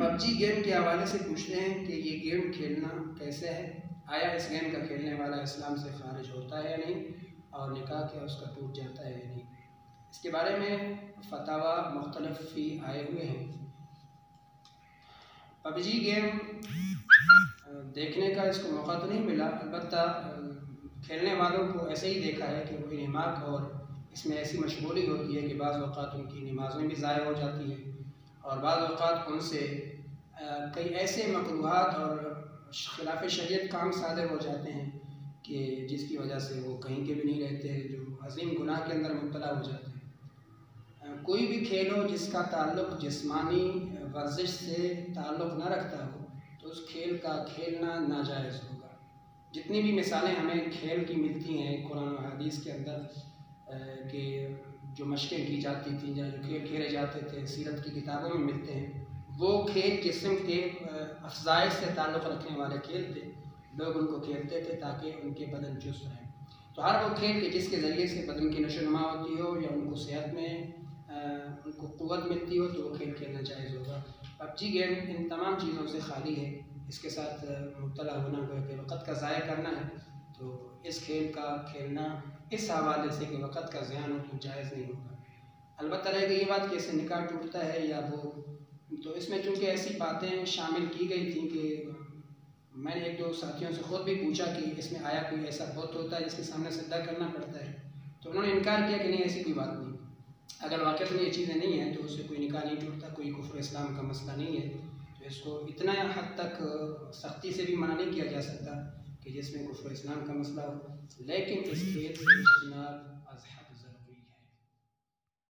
Pub جی game کے حوالے سے پوچھتے ہیں کہ یہ گیم کھیلنا کیسے ہے، آیا اس گیم کا کھیلنے والا اسلام سے خارج ہوتا ہے یا نہیں، اور نکاح کیا اس کا ٹوٹ جاتا ہے یا نہیں۔ اس کے بارے میں فتاویٰ مختلف ہی آئے ہوئے ہیں۔ پب جی گیم دیکھنے کا اس کو موقع تو نہیں ملا، البتہ کھیلنے والوں کو ایسے ہی دیکھا ہے کہ وہ انہماک اور اس میں ایسی مشغولی ہوتی ہے کہ بعض اوقات ان کی نمازیں بھی ضائع ہو جاتی ہیں، اور بعض اوقات ان سے کئی ایسے مکروہات اور خلاف شریعت کام صادر ہو جاتے ہیں کہ جس کی وجہ سے وہ کہیں کے بھی نہیں رہتے ہیں، جو عظیم گناہ کے اندر مبتلا ہو جاتے ہیں۔ کوئی بھی کھیل ہو جس کا تعلق جسمانی ورزش سے تعلق نہ رکھتا ہو تو اس کھیل کا کھیلنا ناجائز ہوگا۔ جتنی بھی مثالیں ہمیں کھیل کی ملتی ہیں قرآن و حدیث کے اندر کہ جو مشقیں کی جاتی تھیں یا جو کھیل کھیلے جاتے تھے سیرت کی کتابوں میں ملتے ہیں، وہ کھیل جسم کے افزائش سے تعلق رکھنے والے کھیل تھے۔ لوگ ان کو کھیلتے تھے تاکہ ان کے بدن چست رہیں۔ تو ہر وہ کھیل کے جس کے ذریعے سے بدن کی نشو و نما ہوتی ہو یا ان کو صحت میں ان کو قوت ملتی ہو تو وہ کھیل کھیلنا جائز ہوگا۔ پب جی گیم ان تمام چیزوں سے خالی ہے۔ اس کے ساتھ مبتلا ہونا ہو کہ وقت کا ضائع کرنا ہے، تو اس کھیل کا کھیلنا اس حوالے سے کہ وقت کا ضیاع ہو تو جائز نہیں ہوگا۔ البتہ رہے گی یہ بات کہ اس سے نکاح ٹوٹتا ہے یا وہ، تو اس میں چونکہ ایسی باتیں شامل کی گئی تھیں کہ میں نے ایک دو ساتھیوں سے خود بھی پوچھا کہ اس میں آیا کوئی ایسا بت ہوتا ہے جس کے سامنے سجدہ کرنا پڑتا ہے، تو انہوں نے انکار کیا کہ نہیں، ایسی کوئی بات نہیں۔ اگر واقعی میں یہ چیزیں نہیں ہیں تو اس سے کوئی نکاح نہیں ٹوٹتا، کوئی کفر اسلام کا مسئلہ نہیں ہے، تو اس کو اتنا حد تک سختی سے بھی منع نہیں کیا جا سکتا کہ جس میں کفر اسلام کا مسئلہ ہو، لیکن اس کھیل سے اجتناب